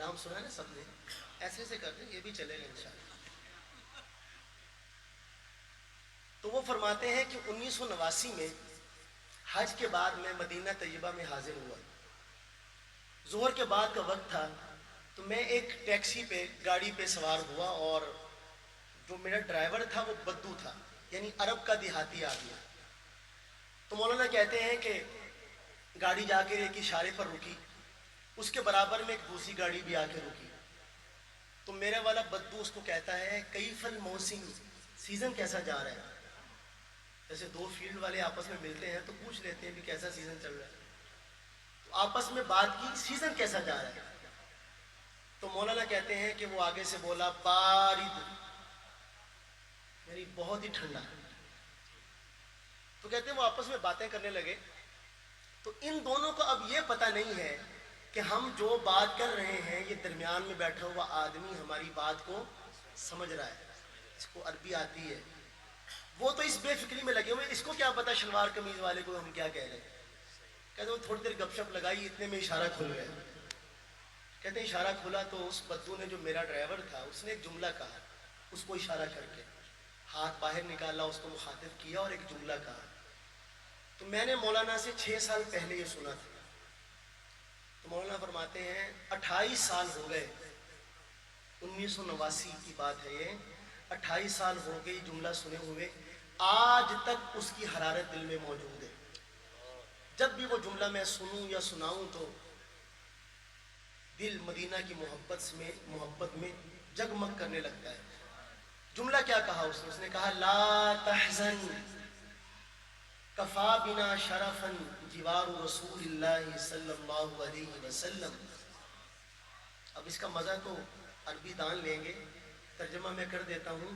نام سنا ہے نا سب نے, ایسے ایسے کر دیں یہ بھی چلے گا انشاءاللہ. تو وہ فرماتے ہیں کہ 1989 میں حج کے بعد میں مدینہ طیبہ میں حاضر ہوا. ظہر کے بعد کا وقت تھا, تو میں ایک ٹیکسی پہ گاڑی پہ سوار ہوا, اور جو میرا ڈرائیور تھا وہ بدو تھا, یعنی عرب کا دیہاتی آدمی. تو مولانا کہتے ہیں کہ گاڑی جا کے ایک اشارے پر رکی, اس کے برابر میں ایک دوسری گاڑی بھی آ کے رکی. تو میرے والا بدو اس کو کہتا ہے کیف الموسم, سیزن کیسا جا رہا ہے. جیسے دو فیلڈ والے آپس میں ملتے ہیں تو پوچھ لیتے ہیں بھی کیسا سیزن چل رہا ہے. تو آپس میں بات کی سیزن کیسا جا رہا ہے. تو مولانا کہتے ہیں کہ وہ آگے سے بولا بارد, یعنی بہت ہی ٹھنڈا. تو کہتے ہیں وہ آپس میں باتیں کرنے لگے. تو ان دونوں کو اب یہ پتہ نہیں ہے کہ ہم جو بات کر رہے ہیں یہ درمیان میں بیٹھا ہوا آدمی ہماری بات کو سمجھ رہا ہے, اس کو عربی آتی ہے. وہ تو اس بے فکری میں لگے ہوئے, اس کو کیا پتا شلوار قمیض والے کو ہم کیا کہہ رہے ہیں. کہتے ہیں وہ تھوڑی دیر گپ شپ لگائی, اتنے میں اشارہ کھل گیا. کہتے ہیں اشارہ کھلا تو اس بدو نے جو میرا ڈرائیور تھا اس نے ایک جملہ کہا, اس کو اشارہ کر کے ہاتھ باہر نکالا, اس کو مخاطب کیا اور ایک جملہ کہا. تو میں نے مولانا سے 6 سال پہلے یہ سنا تھا. تو مولانا فرماتے ہیں 28 سال ہو گئے, 1989 کی بات ہے یہ, 28 سال ہو گئے جملہ سنے ہوئے, آج تک اس کی حرارت دل میں موجود ہے. جب بھی وہ جملہ میں سنوں یا سناؤں تو دل مدینہ کی محبت میں جگمگ کرنے لگتا ہے. جملہ کیا کہا اس نے کہا لا تحزن کفا بنا شرفا جوار رسول اللہ صلی اللہ علیہ وسلم. اب اس کا مزہ تو عربی دان لیں گے, ترجمہ میں کر دیتا ہوں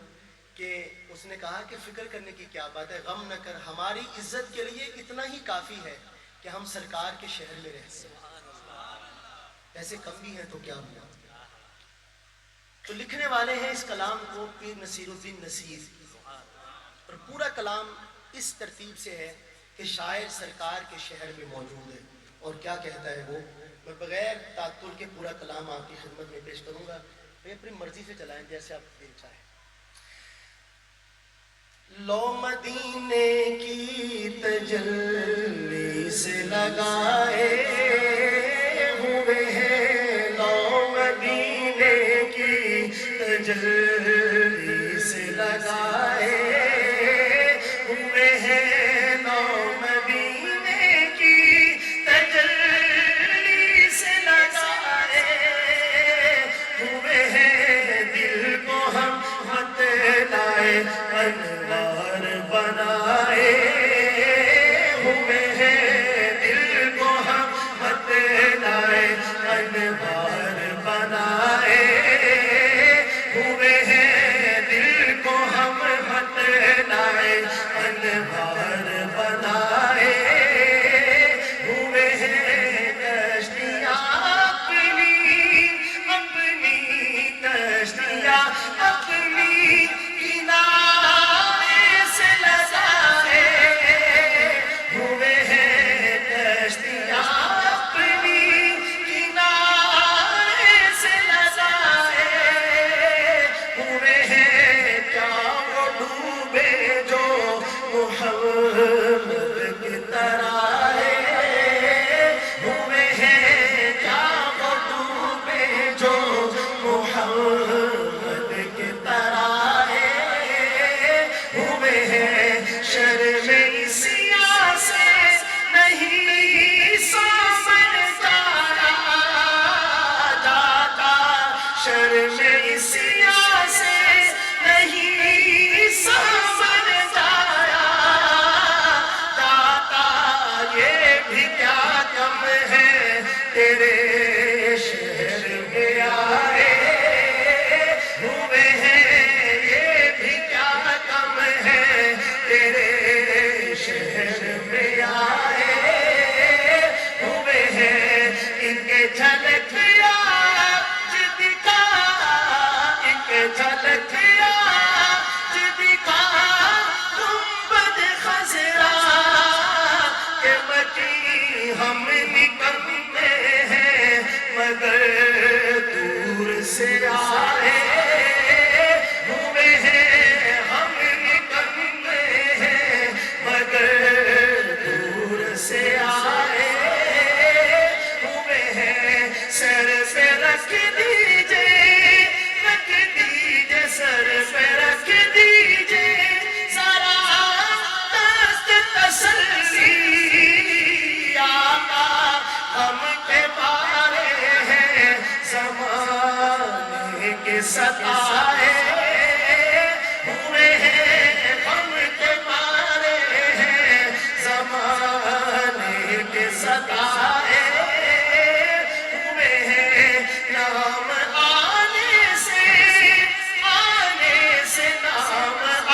کہ اس نے کہا کہ فکر کرنے کی کیا بات ہے, غم نہ کر, ہماری عزت کے لیے اتنا ہی کافی ہے کہ ہم سرکار کے شہر میں رہتے ہیں, ایسے کم بھی ہیں تو کیا ہوا. تو لکھنے والے ہیں اس کلام کو پیر نصیر الدین نصیر, اور پورا کلام اس ترتیب سے ہے کہ شاعر سرکار کے شہر میں موجود ہے. اور کیا کہتا ہے وہ, میں بغیر تعطل کے پورا کلام آپ کی خدمت میں پیش کروں گا, میں اپنی مرضی سے چلائیں جیسے آپ دل چاہیں. لو مدینے کی تجلی سے لگائے ہوئے ہیں, لو مدینے کی تجلی سے لگائے ہوئے ہیں, لو مدینے کی تجلی سے لگائے ہوئے ہیں, دل کو ہم مت لائے انوار بنائے ہوئے ہیں, دل کو ہم مت لائے انوار بنائے ہوئے ہیں, دل کو ہم مت لائے انوار بنائے ہوئے ہیں. کشتیاں اپنی اپنی کشتیاں اپنی کنارے سے لگائے ہوئے ہیں, کشتیاں اپنی کنارے سے لگائے ہوئے ہیں. کیا وہ ڈوبے جو محمد کی طرح ہوئے ہیں, کیا وہ ڈوبے جو محمد کی طرح ہوئے ہیں. شرم سیاہ سے نہیں سامن جاتا, شرم سیاہ سے نہیں سامن جاتا, یہ بھی کیا کم ہے تیرے شہر میں آئے ہوئے ہیں, یہ بھی کیا کم ہے تیرے شہر میں آئے ہوئے ہیں. ان کے جھلک آج دکھا, ان کے جھلک آج دکھا گنبد خضرا کے مکی ہم نکلتے ہیں سے آئے ہوئے ہیں ہم نکلے ہیں مگر دور سے آئے ہوئے ہیں سر پہ رکھ دیجئے سر پہ رکھ دیجئے ذرا دست تسلی آقا ہم کے بارے ہیں زمانے کے ستائے ہوئے ہیں ہم کے بارے ہیں زمانے کے ستائے ہوئے ہیں نام آنے سے نام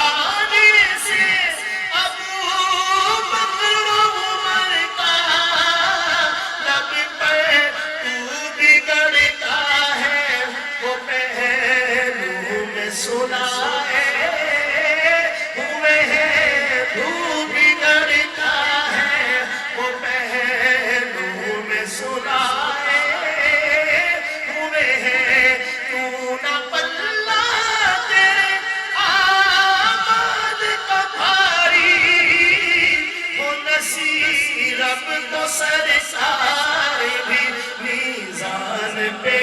آنے سے ابو بکر عمر کا لب پر تو بگڑتا ہے وہ پہلو میں سنائے ہوئے ہیں تو بگڑتا ہے وہ پہلو میں سنائے ہوئے ہیں تو نہ پلہ تیرے آماد کا بھاری وہ نصیر اب تو سرسار بھی میزان پہ